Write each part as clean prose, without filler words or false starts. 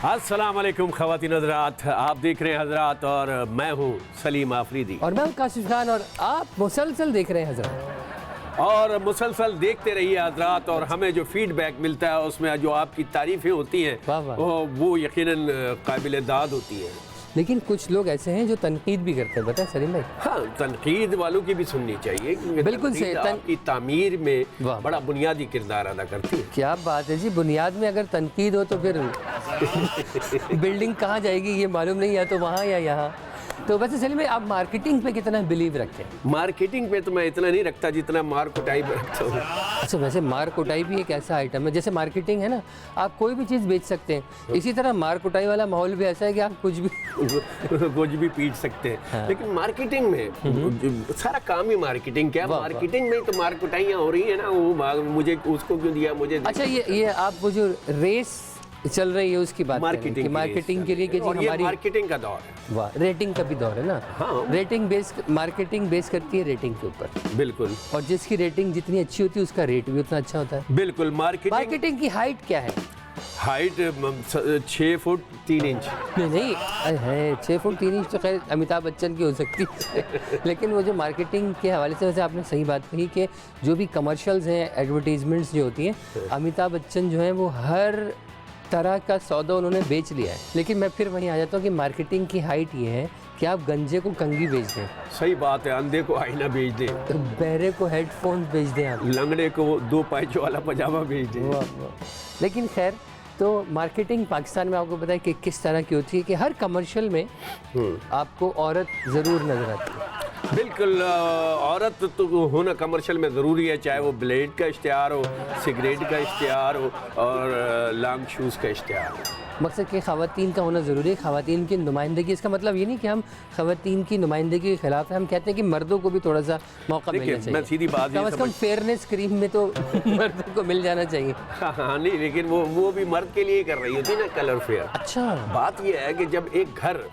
अस्सलाम वालेकुम ख़वातीन हज़रात, आप देख रहे हैं हज़रात और मैं हूँ सलीम आफरीदी और मैं हूँ काशिफ खान और आप मुसलसल देख रहे हैं हज़रात। और मुसलसल देखते रहिए हज़रात और हमें जो फीडबैक मिलता है उसमें जो आपकी तारीफ़ें होती हैं वाह वाह। वो यकीनन काबिल दाद होती है। लेकिन कुछ लोग ऐसे हैं जो तनकीद भी करते हैं, बताएं सलीम भाई। हाँ, तनकीद वालों की भी सुननी चाहिए क्योंकि बिल्कुल तनकीद सही। आपकी तामीर में वाह। बड़ा बुनियादी किरदार अदा करती है। क्या बात है जी, बुनियाद में अगर तनकीद हो तो फिर बिल्डिंग कहाँ जाएगी ये मालूम नहीं, या तो वहाँ या यहाँ। तो वैसे सलीम भाई, आप मार्केटिंग पे कितना बिलीव रखते हैं? मार्केटिंग पे तो मैं इतना नहीं रखता जितना मार कुटाई पे रखता हूँ। अच्छा, वैसे मार कुटाई भी एक ऐसा आइटम है, जैसे मार्केटिंग है ना, आप कोई भी चीज़ बेच सकते हैं, इसी तरह मार कुटाई वाला माहौल भी ऐसा है कि आप कुछ भी पीट सकते हैं। हाँ। लेकिन मार्केटिंग में सारा काम ही मार्केटिंग क्या, वाह, मार्केटिंग में तो मार कुटाइयाँ हो रही है ना, वो मुझे उसको क्यों दिया मुझे। अच्छा, ये आप वो जो रेस चल रही है उसकी बात मार्केटिंग मार्केटिंग के लिए कि जी और ये हमारी मार्केटिंग का दौर है। वाह, रेटिंग का भी दौर है ना। हाँ। रेटिंग बेस, मार्केटिंग बेस करती है रेटिंग के ऊपर, बिल्कुल और जिसकी रेटिंग जितनी अच्छी होती है उसका रेट भी उतना अच्छा होता है। बिल्कुल। मार्केटिंग की हाइट क्या है? Height 6 foot 3 inch. नहीं है 6 फुट 3 इंच तो खैर अमिताभ बच्चन की हो सकती है लेकिन वो जो मार्केटिंग के हवाले से, वैसे आपने सही बात कही कि जो भी कमर्शियल्स हैं, एडवर्टीजमेंट्स जो होती हैं, अमिताभ बच्चन जो हैं वो हर तरह का सौदा उन्होंने बेच लिया है। लेकिन मैं फिर वहीं आ जाता हूँ कि मार्केटिंग की हाइट ये है कि आप गंजे को कंगी बेच दें, सही बात है, अंधे को आईना बेच दें, तो बहरे को हेडफोन्स बेच दें आप, लंगड़े को 2 पाइचों वाला पजामा बेच दें। वाह वाह। लेकिन खैर, तो मार्केटिंग पाकिस्तान में आपको पता है कि किस तरह की होती है कि हर कमर्शियल में आपको औरत ज़रूर नजर आती है। बिल्कुल, औरत तो होना कमर्शियल में ज़रूरी है, चाहे वो ब्लेड का इश्तिहार हो, सिगरेट का इश्तिहार हो और लॉन्ग शूज़ का इश्तिहार हो। मकसद कि ख़वातीन का होना ज़रूरी है, ख़वातीन की नुमाइंदगी। इसका मतलब ये नहीं कि हम ख़वातीन की नुमाइंदगी के ख़िलाफ़ है, हम कहते हैं कि मर्दों को भी थोड़ा सा मौका मिलना चाहिए। मैं सीधी बात कम से कम फेयरनेस स्क्रीन में तो मर्दों को मिल जाना चाहिए। हाँ नहीं, लेकिन वो भी मर्द के लिए कर रही होती ना कलर फेयर। अच्छा, बात यह है कि जब एक घर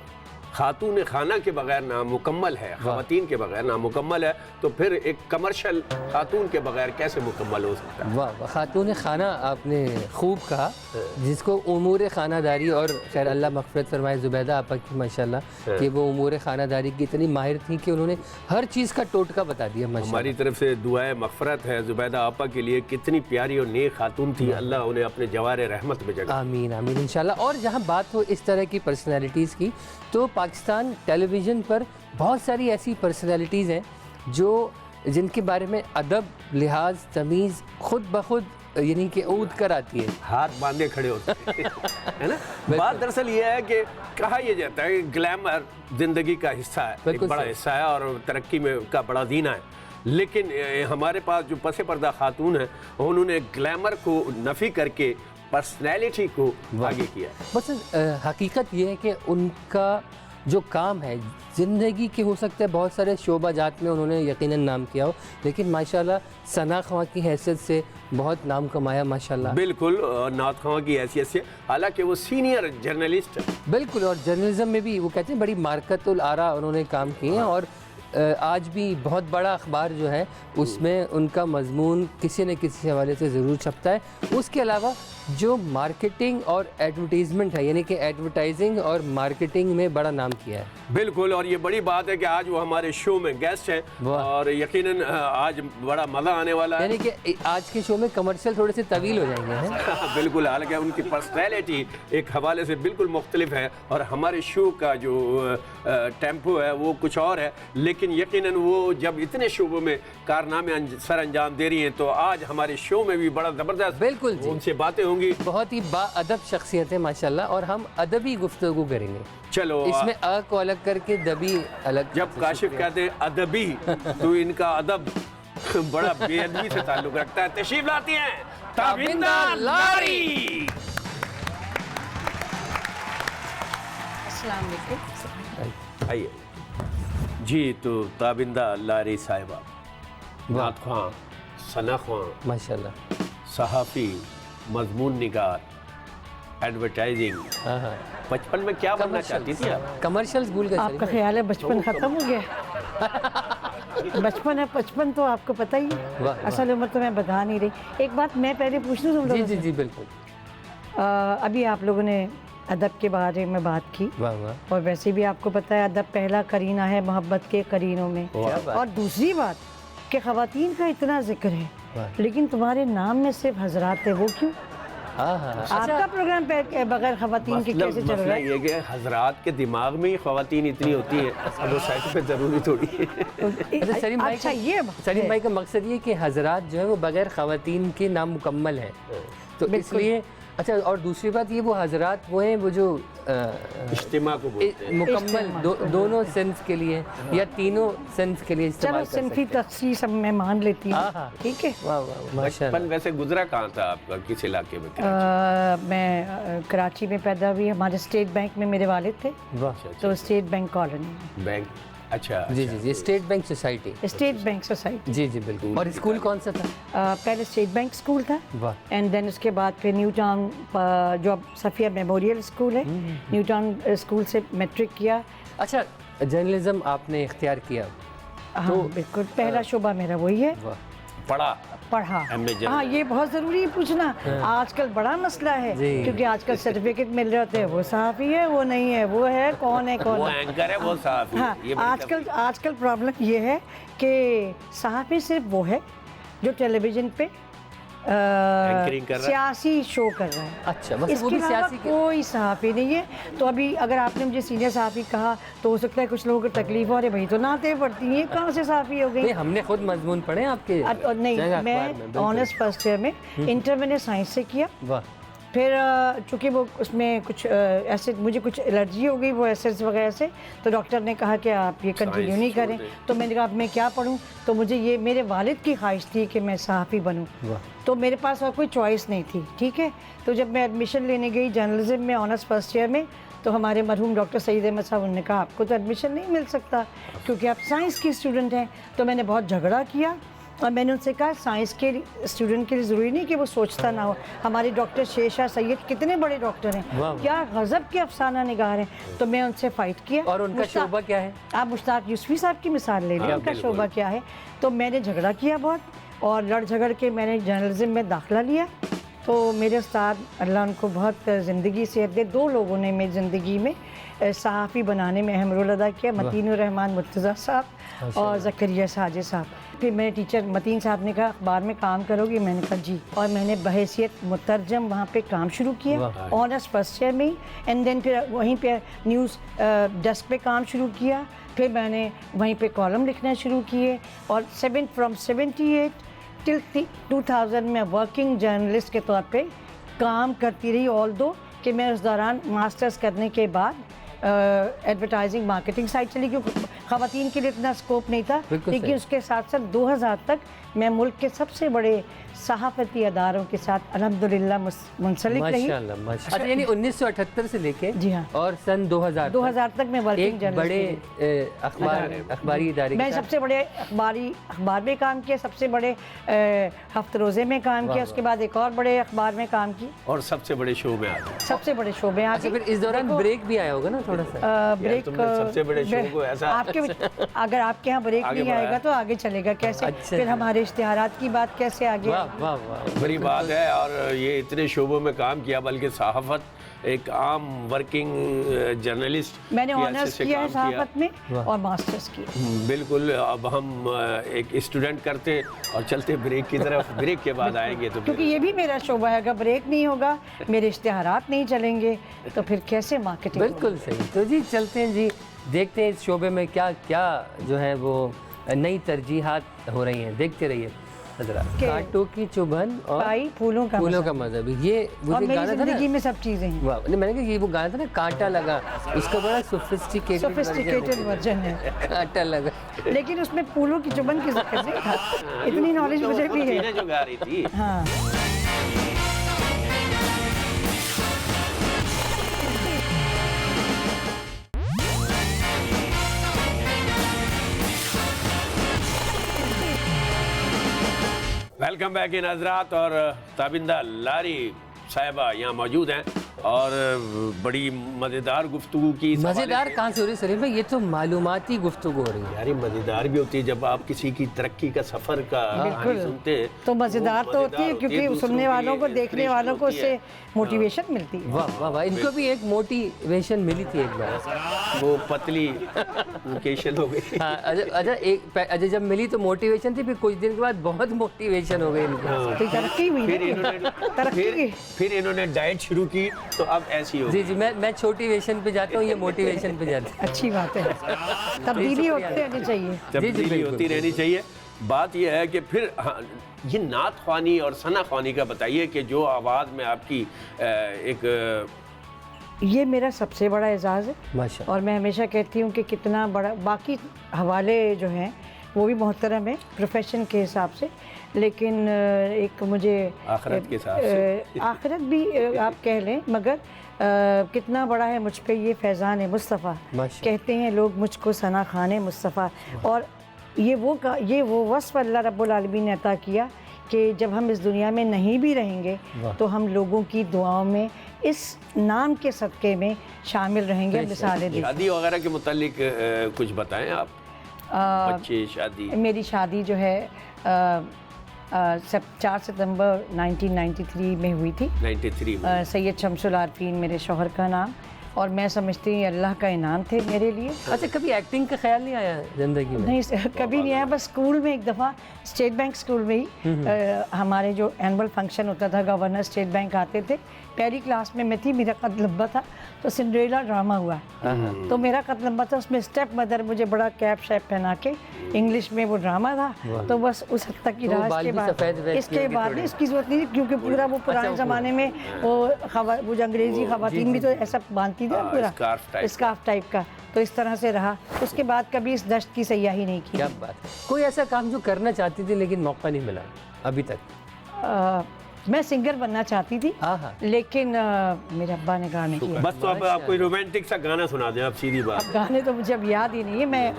खातून खाना के बगैर नामुकम्मल है, ख़वातीन के बगैर नामुकम्मल है, तो फिर एक कमर्शियल खातून के बगैर कैसे मुकम्मल हो सकता है? वाह, खातून खाना आपने खूब कहा, जिसको उमूर खानादारी, और खैर अल्लाह मग़फ़िरत फरमाए ज़ुबैदा आपा की माशाल्लाह कि वो उमूर खानादारी की इतनी माहिर थी कि उन्होंने हर चीज़ का टोटका बता दिया माशाल्लाह। हमारी तरफ से दुआए मग़फ़िरत है ज़ुबैदा आपा के लिए, कितनी प्यारी और नेक खातून थी, अल्लाह उन्हें अपने जवारे रहमत में जगह। आमीन आमीन इंशाल्लाह। और जहाँ बात हो इस तरह की पर्सनैलिटीज़ की, तो पाकिस्तान टेलीविज़न पर बहुत सारी ऐसी पर्सनैलिटीज़ हैं जो जिनके बारे में अदब, लिहाज, तमीज़ खुद ब खुद यानी कि ऊद कर आती है, हाथ बांधे खड़े होते हैं है ना। बात दरअसल ये है कि कहा यह जाता है कि ग्लैमर ज़िंदगी का हिस्सा है, एक बड़ा हिस्सा है और तरक्की में का बड़ा जीना है। लेकिन हमारे पास जो पसे पर्दा खातून है, उन्होंने ग्लैमर को नफ़ी करके पर्सनैलिटी को आगे किया। बस हकीकत ये है कि उनका जो काम है ज़िंदगी के, हो सकता है बहुत सारे शोबा जात में उन्होंने यकीनन नाम किया हो, लेकिन माशाल्लाह सना ख़वां की हैसियत से बहुत नाम कमाया माशाल्लाह। बिल्कुल, नात ख़वां की हैसियत से, हालांकि वो सीनियर जर्नलिस्ट है। बिल्कुल, और जर्नलिज्म में भी वो कहते हैं बड़ी मार्कतुल आरा उन्होंने काम किए हैं, और आज भी बहुत बड़ा अखबार जो है उसमें उनका मजमून किसी न किसी हवाले से ज़रूर छपता है। उसके अलावा जो मार्केटिंग और एडवर्टीज़मेंट है, यानी कि एडवर्टाइजिंग और मार्केटिंग में बड़ा नाम किया है। बिल्कुल, और ये बड़ी बात है कि आज वो हमारे शो में गेस्ट हैं और यकीनन आज बड़ा मज़ा आने वाला है। यानी कि आज के शो में कमर्शियल थोड़े से तवील हो जाएंगे हैं। बिल्कुल, हालांकि उनकी पर्सनैलिटी एक हवाले से बिल्कुल मुख्तलिफ है और हमारे शो का जो टेम्पो है वो कुछ और है, लेकिन यकीनन वो जब इतने शोबों में कारनामे सर अंजाम दे रही हैं, तो आज हमारे शो में भी बड़ा ज़बरदस्त बिल्कुल उनसे बातें होंगी। बहुत ही बाअदब शख्सियत है माशाल्लाह, और हम अदबी गुफ्तगू करेंगे। चलो, इसमें अ को अलग करके दबी अलग। जब काशिफ कहते हैं अदबी, तो इनका अदब बड़ा बेअदबी से ताल्लुक रखता है। तशरीफ लाती हैं ताबिंदा लारी। अस्सलाम वालेकुम। आइए जी। तो ताबिंदा लारी साहिबा, नात ख़वां, सना ख़वां, माशाल्लाह, सहाफ़ी, मजमून निगार, एडवर्टाइजिंग। हाँ, बचपन में क्या बनना चाहती थी आप? कमर्शियल्स भूल गए। आपका ख्याल है बचपन ख़त्म हो गया? बचपन है, बचपन तो आपको पता ही है, असल उम्र तो मैं बता नहीं रही। एक बात मैं पहले पूछ लूँ तुम लोगों से? जी बिल्कुल। अभी आप लोगों ने अदब के बारे में बात की। वाह वाह। और वैसे भी आपको पता है अदब पहला करीना है मोहब्बत के करीनों में। और दूसरी बात कि ख़वातीन का इतना जिक्र है लेकिन तुम्हारे नाम में सिर्फ हजरात है, वो क्यों? आपका प्रोग्राम पे बगैर ख़वातीन के कैसे चल रहा है? ये कि हजरात के दिमाग में ही ख़वातीन इतनी होती है, अब वो साइड पे ज़रूरी थोड़ी है। सलीम भाई का मकसद ये कि हजरात जो है वो बगैर ख़वातीन के नामुकम्मल हैं, तो इसलिए अच्छा। और दूसरी बात ये वो हजरात वो हैं वो जो इज्तिमा को बोलते हैं, मुकम्मल दोनों सेंस के लिए या तीनों सेंस के लिए इस्तेमाल चलो सिंफी तखसीस मैं मान लेती हूँ, ठीक है। वाह वाह माशाअल्लाह। बचपन वैसे गुजरा कहाँ था आपका, किस इलाके में? मैं कराची में पैदा हुई। हमारे स्टेट बैंक में मेरे वालिद थे, तो स्टेट बैंक कॉलोनी। बैंक, अच्छा जी जी जी, state bank society. State bank society, जी जी बिल्कुल। और स्कूल कौन सा था? पहले स्टेट बैंक स्कूल था एंड देन उसके बाद फिर न्यू टाउन जो अब सफ़िया मेमोरियल स्कूल है, न्यू टाउन स्कूल से मैट्रिक किया। अच्छा, जर्नलिज्म आपने इख्तियार किया? हाँ बिल्कुल, पहला शोबा मेरा वही है। पढ़ा। हाँ, ये बहुत ज़रूरी है पूछना। आजकल बड़ा मसला है क्योंकि आजकल सर्टिफिकेट मिल रहे होते हैं, वो सहाफ़ी है, वो नहीं है, वो है कौन है कौन, वो एंकर है, वो सहाफ़ी। हाँ, आजकल प्रॉब्लम ये है कि सहाफ़ी सिर्फ वो है जो टेलीविज़न पे सियासी शो कर रहा है। अच्छा, बस इसके अलावा कोई सहाफ़ी नहीं है। तो अभी अगर आपने मुझे सीनियर सहाफ़ी कहा तो हो सकता है कुछ लोगों को तकलीफ हो, अरे भाई तो नाते पढ़ती हैं, कहाँ से सहाफ़ी हो गई? हमने खुद मजमून पढ़े आपके। नहीं, मैं ऑनर्स फर्स्ट ईयर में, इंटर मैंने साइंस से किया। फिर चूँकि वो उसमें कुछ ऐसे मुझे कुछ एलर्जी हो गई वो एसिड्स वगैरह से, तो डॉक्टर ने कहा कि आप ये कंटिन्यू नहीं करें। तो मैंने कहा अब मैं क्या पढ़ूं? तो मुझे ये मेरे वालिद की ख्वाहिश थी कि मैं सहाफ़ी बनूं, तो मेरे पास और कोई चॉइस नहीं थी, ठीक है। तो जब मैं एडमिशन लेने गई जर्नलिज्म में ऑनर्स फर्स्ट ईयर में, तो हमारे मरहूम डॉक्टर सईद अहमद साहब, उन्होंने कहा आपको तो एडमिशन नहीं मिल सकता क्योंकि आप साइंस की स्टूडेंट हैं। तो मैंने बहुत झगड़ा किया और मैंने उनसे कहा साइंस के स्टूडेंट के लिए ज़रूरी नहीं कि वो सोचता ना हो। हमारे डॉक्टर शेरशाह सैयद कितने बड़े डॉक्टर हैं, क्या गज़ब के अफसाना निगार हैं। तो मैं उनसे फ़ाइट किया। और उनका शोबा क्या है? आप मुश्ताक यूसुफ़ी साहब की मिसाल ले लें, उनका शोबा क्या है। तो मैंने झगड़ा किया बहुत, और लड़ झगड़ के मैंने जर्नलिज्म में दाखिला लिया। तो मेरे उस्ताद, अल्लाह उनको बहुत ज़िंदगी सेहत दे, 2 लोगों ने मेरी ज़िंदगी में सहाफ़ी बनाने में अहम रोल अदा किया, मतीनुर रहमान मुर्तज़ा साहब और ज़करिया साजिद साहब। फिर मेरे टीचर मतीन साहब ने कहा अखबार में काम करोगी? मैंने कहा जी, और मैंने बहैसियत मुतरजम वहाँ पे काम शुरू किया ऑनर्स फर्स्ट ईयर में। एंड देन फिर वहीं पे न्यूज़ डेस्क पे काम शुरू किया। फिर मैंने वहीं पे कॉलम लिखना शुरू किए और फ्रॉम 78 टिल 2000 में वर्किंग जर्नलिस्ट के तौर पे काम करती रही। ऑल दो कि मैं उस दौरान मास्टर्स करने के बाद एडवर्टाइजिंग मार्केटिंग साइड चली, क्योंकि ख़वातीन के लिए इतना स्कोप नहीं था। लेकिन उसके साथ साथ 2000 तक मैं मुल्क के सबसे बड़े सहाफ़ती अदारों के साथ अल्हम्दुलिल्लाह मुंसलिक रही। अच्छा, यानी 1978 से लेके जी हाँ और सन 2000 तक मैं वर्किंग बड़े अखबारी इदारे, मैं सबसे बड़े अखबार में काम किया, सबसे बड़े हफ्ते रोज़े में काम किया, उसके बाद एक और बड़े अखबार में काम की और सबसे बड़े शो में आ गए। सबसे बड़े शो में आ गए। फिर इस दौरान ब्रेक भी आया होगा ना थोड़ा सा? ब्रेक सबसे बड़े शो को ऐसा आपके अगर आपके यहाँ ब्रेक नहीं आएगा तो आगे चलेगा कैसे? फिर हमारे इश्तिहारात की बात कैसे आगे? वाह वाह, बड़ी बात है। और ये इतने शोबों में काम किया, बल्कि सहाफ़त एक आम वर्किंग जर्नलिस्ट मैंने ऑनर्स किया है सहाफ़त में और मास्टर्स किया। बिल्कुल। अब हम एक स्टूडेंट करते और चलते ब्रेक की तरफ। ब्रेक के बाद आएंगे तो क्योंकि ये भी मेरा शोबा है, अगर ब्रेक नहीं होगा, मेरे इश्तिहारात नहीं चलेंगे तो फिर कैसे मार्केटिंग? बिल्कुल सही। तो जी चलते हैं जी, देखते हैं इस शोबे में क्या क्या जो है वो नई तरजीहात हो रही हैं। देखते रहिए। कांटों की चुभन और फूलों का मज़ा भी, ये वो मेरी जिंदगी में सब चीज़ें हैं। वाह, मैंने कहा ये वो गाना था ना कांटा लगा, उसका बड़ा सोफिस्टिकेटेड वर्जन है कांटा लगा, लेकिन उसमें फूलों की चुभन की जिक्र नहीं था। इतनी नॉलेज मुझे भी है जो गा रही थी। हाँ। वेलकम बैक इन हजरात। और ताबिंदा लारी साहिबा यहाँ मौजूद हैं और बड़ी मज़ेदार गुफ्तगू की। मज़ेदार कहाँ से हो रही है सलीम भाई, ये तो मालूमाती गुफ्तगू हो रही है। यार ये मज़ेदार भी होती है जब आप किसी की तरक्की का सफ़र का कहानी सुनते हैं तो मज़ेदार तो होती है, क्योंकि सुनने वालों को, देखने वालों को उससे मोटिवेशन मिलती है। वाह वाह वाह, इनको भी एक मोटिवेशन मिली थी एक बार। वो पतली लोकेशन हो गई। हाँ, अच्छा जब मिली तो मोटिवेशन थी, फिर कुछ दिन के बाद बहुत मोटिवेशन हो गई इनको। तो तरक्की हुई फिर इन्होंने डाइट शुरू की, तो अब ऐसी हो। जी, मैं छोटी वेशन पे जाता हूँ, ये मोटिवेशन पे जाते हैं। अच्छी बात है, तब्दीली होती रहनी चाहिए। तब्दीली होती रहनी चाहिए। बात यह है कि फिर हाँ, ये नात ख्वानी और सना ख्वानी का बताइए कि जो आवाज़ में आपकी एक ये मेरा सबसे बड़ा एजाज़ है माशाअल्लाह। और मैं हमेशा कहती हूँ कि कितना बड़ा, बाकी हवाले जो हैं वो भी मोहतरम है प्रोफेशन के हिसाब से, लेकिन एक मुझे आखिरत के हिसाब से आखिरत भी आप कह लें, मगर कितना बड़ा है मुझ पे ये फैज़ान मुस्तफ़ा। कहते हैं लोग मुझको सना खान मुस्तफ़ा, और ये वो वस्फ़ अल्लाह रब्बुल आलमीन ने अता किया कि जब हम इस दुनिया में नहीं भी रहेंगे तो हम लोगों की दुआओं में इस नाम के सदक़े में शामिल रहेंगे। मिसालें दी शादी वगैरह के मुतालिक कुछ बताएं आप। बच्चे, शादी। मेरी शादी जो है 4 सितंबर 1993 में हुई थी। 93 में। सैयद शमसुल आरफीन मेरे शौहर का नाम, और मैं समझती हूँ अल्लाह का इनाम थे मेरे लिए। अच्छा, कभी एक्टिंग का ख्याल नहीं आया ज़िंदगी में? नहीं, कभी नहीं आया। बस स्कूल में एक दफ़ा, स्टेट बैंक स्कूल में ही हमारे जो एनुअल फंक्शन होता था, गवर्नर स्टेट बैंक आते थे, पहली क्लास में मैं थी, मेरा कद लंबा था, तो सिंड्रेला ड्रामा हुआ, तो मेरा कद लंबा था, उसमें स्टेप मदर मुझे बड़ा कैप शैप पहना के, इंग्लिश में वो ड्रामा था, तो बस उस हद तक की रहा। इसके बाद इसकी जरूरत नहीं, क्योंकि पूरा वो पुराने ज़माने में वो जो अंग्रेज़ी ख़वातीन भी तो ऐसा बांधती थी पूरा स्कार्फ टाइप का, तो इस तरह से रहा। उसके बाद कभी इस दश्त की सयाही नहीं की। क्या बात है। कोई ऐसा काम जो करना चाहती थी लेकिन मौका नहीं मिला अभी तक? मैं सिंगर बनना चाहती थी, लेकिन मेरे अब्बा ने कहा नहीं किया। बस तो अब आप कोई रोमांटिक सा गाना सुना दें, आप सीधी बात। अब गाने तो मुझे अब याद ही नहीं है। मैं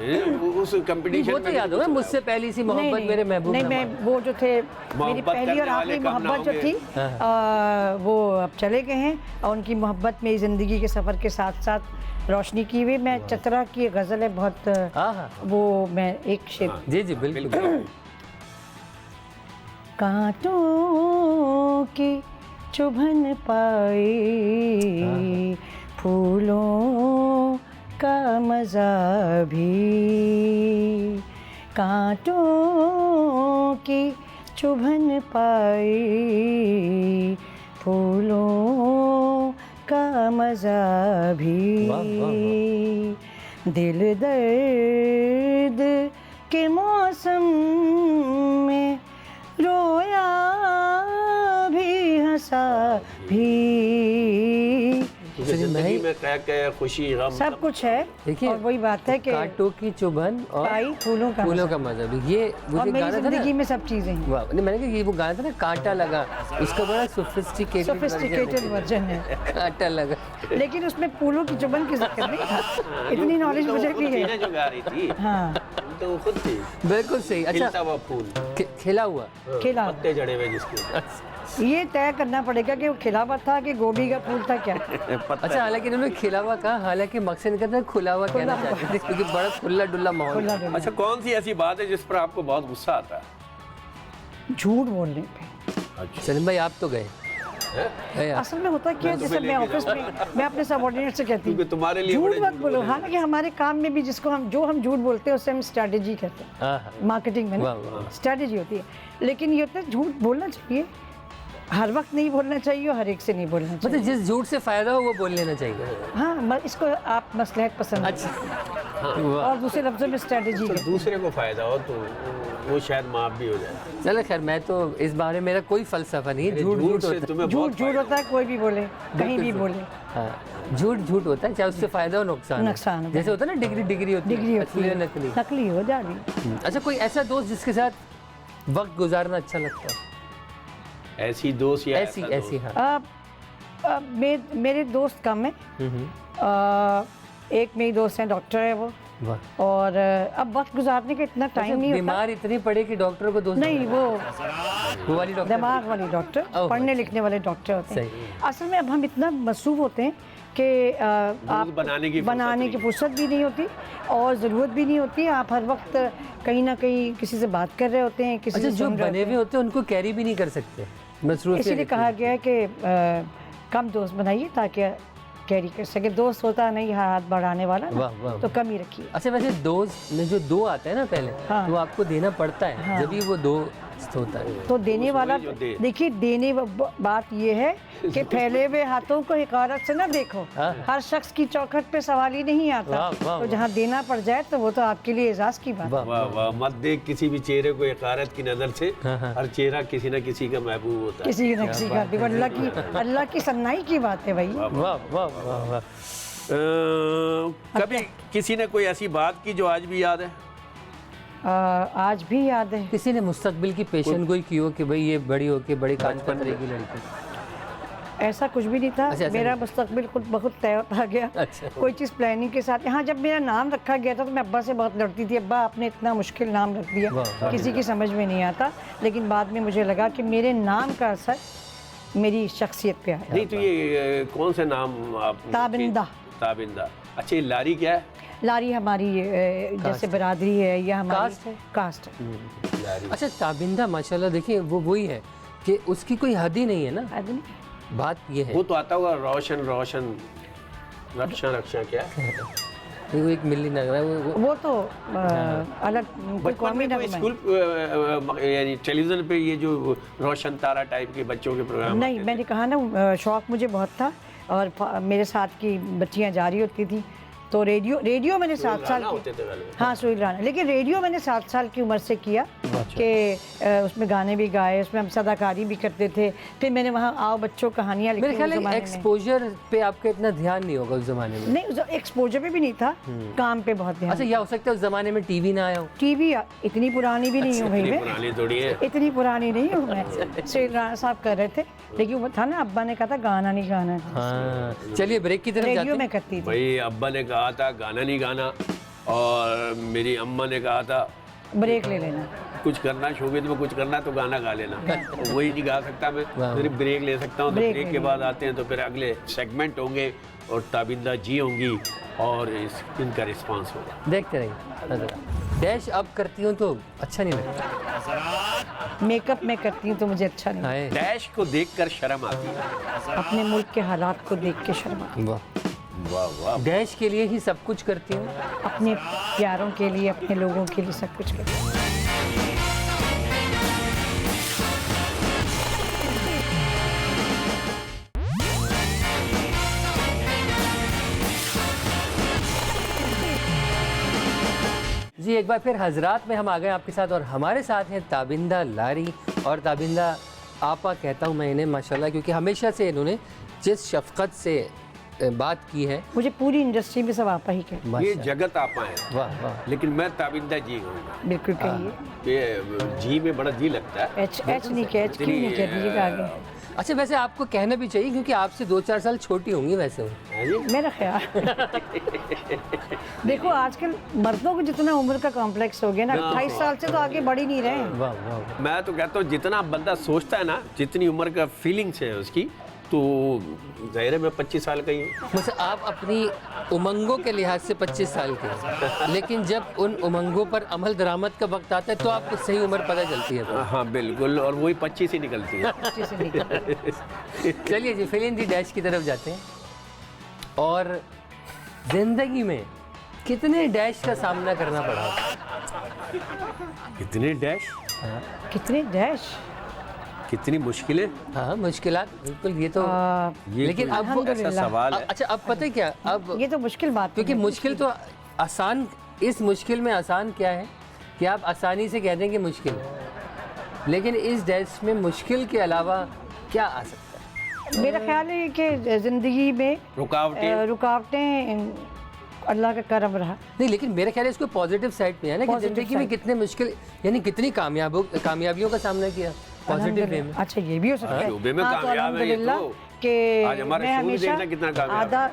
उस कंपटीशन वो तो याद होगा, मुझसे पहली सी मोहब्बत मेरे महबूब। नहीं, मैं वो जो थे मेरी पहली और आखिरी मोहब्बत जो थी वो अब चले गए हैं, और उनकी मोहब्बत मेरी ज़िंदगी के सफ़र के साथ साथ रोशनी की हुई। मैं चतरा की गज़ल है बहुत, वो मैं एक शेर। जी जी बिल्कुल। कांटों की चुभन पाई, फूलों का मज़ा भी, कांटों की चुभन पाई, फूलों का मज़ा भी, दिल दर्द के मौसम में रोया भी, हंसा भी, जिंदगी में क्या खुशी गम सब कुछ है। देखिए, और वही बात है कि कांटों की चुभन और पाई, फूलों का मजा भी, ये और मेरी जिंदगी में सब चीजें हैं। वाह, मैंने कहा ये वो गाना था ना, कांटा लगा, उसका बड़ा सोफिस्टिकेटेड वर्जन है, कांटा लगा, लेकिन उसमें फूलों की चुभन की जिक्र नहीं था। इतनी नॉलेज मुझे भी है। जो गा रही थी, हाँ तो खुद थी। बिल्कुल सही। अच्छा, खिलता हुआ फूल, खिला हुआ, पत्ते जड़े हुए जिसके, ये तय करना पड़ेगा कि वो खिला हुआ था कि गोभी का फूल था क्या। अच्छा, हालांकि इन्होंने खिला हुआ कहा, हालांकि मकसद का था खुला हुआ कहना चाहते थे, क्योंकि बड़ा खुला डुल्ला माहौल। अच्छा, कौन सी ऐसी बात है जिस पर आपको बहुत गुस्सा आता है? झूठ बोलने पे। अच्छा सलीम भाई, आप तो गए। असल में होता क्या है, जैसे मैं ऑफिस में मैं अपने सबऑर्डिनेट से कहती हूँ तुम्हारे लिए झूठ मत बोलो। हालांकि हमारे काम में भी जिसको हम झूठ बोलते हैं उससे हम स्ट्रैटेजी कहते हैं, मार्केटिंग में स्ट्रैटेजी होती है। लेकिन ये होता है झूठ बोलना चाहिए, हर वक्त नहीं बोलना चाहिए, हर एक से नहीं बोलना चाहिए। मतलब जिस झूठ से फायदा हो वो बोल लेना चाहिए। हाँ, इसको आप मसलहत पसंद। अच्छा, और दूसरे लफ्जों में स्ट्रैटेजी, तो दूसरे को फायदा हो तो वो शायद माफ भी हो जाए। चलो खैर, मैं तो इस बारे में मेरा कोई फलसफा नहीं है। झूठ होता है, कोई भी बोले, कहीं भी बोले। हाँ, झूठ होता है, चाहे उससे फायदा हो नुकसान। जैसे होता है ना, डिग्री होती है, नकली हो जाती। अच्छा, कोई ऐसा दोस्त जिसके साथ वक्त गुजारना अच्छा लगता है? ऐसी दोस्त या ऐसी हाँ। मेरे दोस्त कम है। एक मेरी दोस्त है, डॉक्टर है वो, वाह। और अब वक्त गुजारने का इतना टाइम नहीं होता। बीमार इतनी पड़े कि डॉक्टर को दोस्त नहीं, वो वाली डॉक्टर, दिमाग वाली डॉक्टर, पढ़ने लिखने वाले डॉक्टर होते हैं। सही। असल में अब हम इतना मसरूफ होते हैं कि आप बनाने की फुर्सत भी नहीं होती और ज़रूरत भी नहीं होती। आप हर वक्त कहीं ना कहीं किसी से बात कर रहे होते हैं, किसी अच्छा, से जो सुन रहे बने होते हुए हैं। होते हैं उनको कैरी भी नहीं कर सकते, मसरूफियत इसीलिए कहा गया है कि कम दोस्त बनाइए ताकि कैरी कर सके। दोस्त होता नहीं हाथ बढ़ाने वाला ना, वाह, वाह, तो कम ही रखिए। अच्छा, वैसे दोस्त में जो दो आता है ना पहले, हाँ। तो आपको देना पड़ता है, हाँ। जब भी वो दोस्त होता है। तो देने वाला, देखिए देने बात ये है कि फैले हुए हाथों को हिकारत से ना देखो। हाँ। हर शख्स की चौखट पे सवाल ही नहीं आता। वाह, वाह, तो जहाँ देना पड़ जाए तो वो तो आपके लिए एजाज की बात है। वाह, वाह वाह, मत देख किसी भी चेहरे को इकारत की नज़र से। हाँ, हाँ। हर चेहरा किसी न किसी का महबूब होता है। किसी न किसी का देखो, अल्लाह की सन्नाई की बात है भाई। वाह वाह वाह वाह। कभी किसी ने कोई ऐसी बात की जो आज भी याद है? आज भी याद है। किसी ने मुस्तकबिल की पेशन गोई की हो कि भाई ये बड़ी हो के बड़ी कांच पतरेगी लड़की? ऐसा कुछ भी नहीं था। अच्छा, ऐसा मेरा नहीं। मुस्तकबिल खुद बहुत तय होता गया। अच्छा। कोई चीज़ प्लानिंग के साथ। यहाँ जब मेरा नाम रखा गया था तो मैं अब्बा से बहुत लड़ती थी, अब्बा आपने इतना मुश्किल नाम रख दिया, वाह, किसी की समझ में नहीं आता। लेकिन बाद में मुझे लगा कि मेरे नाम का असर मेरी शख्सियत पे आया। नहीं तो ये कौन से नाम आप? ताबिंदा। ताबिंदा। अच्छा, ये लारी क्या है? लारी हमारी जैसे बरादरी है या हमारी कास्ट है? कास्ट है। लारी। अच्छा, ताबिंदा माशाल्लाह, देखिए वो वही है कि उसकी कोई हद ही नहीं है ना। आदमी बात ये है, वो तो आता होगा रोशन रोशन, रक्षा क्या है? वो एक मिली नग रहा है वो तो अलग कोई बचपन कौमी में कोई नगमा है। स्कूल यानी टेलीविजन पे ये जो रोशन तारा टाइप के बच्चों के प्रोग्राम नहीं, आते थे। मैंने कहा ना शौक़ मुझे बहुत था और मेरे साथ की बच्चियां जा रही होती थी तो रेडियो मैंने 7 साल होते की, थे पहले। हाँ सुहेल राना, लेकिन रेडियो मैंने 7 साल की उम्र से किया कि उसमें गाने भी गाए, उसमें हम सदाकारी भी करते थे। फिर मैंने वहाँ आओ बच्चों कहानियाँ लिखी मेरे ख्याल उस है ज़माने में। एक्सपोजर पे आपका इतना ध्यान नहीं होगा उस जमाने में। नहीं, एक्सपोजर पे भी नहीं था, काम पे बहुत ध्यान। अच्छा, या हो सकता है उस जमाने में टीवी ना आया हो। टीवी इतनी पुरानी भी नहीं हूँ भाई इतनी मैं, पुरानी थोड़ी है। इतनी पुरानी नहीं हूँ मैं। सुहेल राना साहब कर रहे थे, लेकिन वो था ना अब्बा ने कहा था गाना नहीं गाना है। हाँ, चलिए ब्रेक की तरफ जाते रेडियो हैं। में करती थी। भाई अब्बा ने कहा था गाना नहीं गाना, और मेरी अम्मा ने कहा था ब्रेक ले लेना। कुछ करना शोबित में कुछ करना तो गाना गा लेना। तो वही नहीं गा सकता मैं, वाह। फिर ब्रेक ले सकता हूँ। तो ब्रेक ब्रेक ले के बाद आते हैं तो फिर अगले सेगमेंट होंगे और ताबिंदा जी होंगी और इनका रिस्पांस होगा। देखते रहिए। डैश अब करती हूँ तो अच्छा नहीं लगता। मेकअप में करती हूँ तो मुझे अच्छा नहीं, हाय, डैश को देखकर शर्म आती है। अपने मुल्क के हालात को देख के शर्मा। वाह। वाह वाह। डैश के लिए ही सब कुछ करती हूँ। अपने प्यारों के लिए, अपने लोगों के लिए सब कुछ करती हूँ। जी, एक बार फिर हजरात में हम आ गए आपके साथ और हमारे साथ हैं ताबिंदा लारी। और ताबिंदा आपा कहता हूँ मैं इन्हें माशाल्लाह, क्योंकि हमेशा से इन्होंने जिस शफ़क़त से बात की है। मुझे पूरी इंडस्ट्री में सब आपा ही कहते ये माशा- जगत आपा है, वाह वाह। लेकिन मैं ताबिंदा जी कहूँगा। बिल्कुल कहिए। ये जी में बड़ा जी लगता है। एच नहीं कह, एच क्यों नहीं कह दीजिएगा आगे। अच्छा, वैसे आपको कहना भी चाहिए क्योंकि आपसे 2-4 साल छोटी होंगी वैसे। है जी? मेरा ख्याल देखो आजकल मर्दों को जितना उम्र का कॉम्प्लेक्स हो गया ना, 28 साल से तो आगे बढ़ ही नहीं रहे हैं। वाह वाह। मैं तो कहता हूँ जितना बंदा सोचता है ना, जितनी उम्र का फीलिंग्स है उसकी, तो ज़ाहिर है मैं 25 साल का ही हूँ। मुझसे आप अपनी उमंगों के लिहाज से 25 साल के हैं, लेकिन जब उन उमंगों पर अमल दरामद का वक्त आता है तो आपको सही उम्र पता चलती है। हाँ बिल्कुल, और वही 25 ही निकलती है। अच्छे से निकल। चलिए जी, फिल इन दी डैश की तरफ जाते हैं। और जिंदगी में कितने डैश का सामना करना पड़ा? कितने डैश, कितने डैश। कितनी मुश्किलें। हाँ, मुश्किलात बिल्कुल, ये तो ये लेकिन कोई अब वो ऐसा सवाल है। अच्छा, अब पता है क्या, अब ये तो मुश्किल बात क्योंकि है। मुश्किल तो आसान, इस मुश्किल में आसान क्या है कि आप आसानी से कह देंगे मुश्किल, लेकिन इस डैश में मुश्किल के अलावा क्या आ सकता है? मेरा ख्याल है कि ज़िंदगी में रुकावटें अल्लाह का करम रहा। नहीं, लेकिन मेरे ख्याल है इसको पॉजिटिव साइड पे है ना कि Positive जिंदगी में side। कितने मुश्किल यानी कितनी कामयाबियों का सामना किया पॉजिटिव वे में। अच्छा, ये भी हो सकता है। शोबे में हाँ, तो कामयाब है ये तो। अल्हम्दुलिल्लाह कि आज हमारा मैं शो भी हमेशा देखना कितना कामयाब है।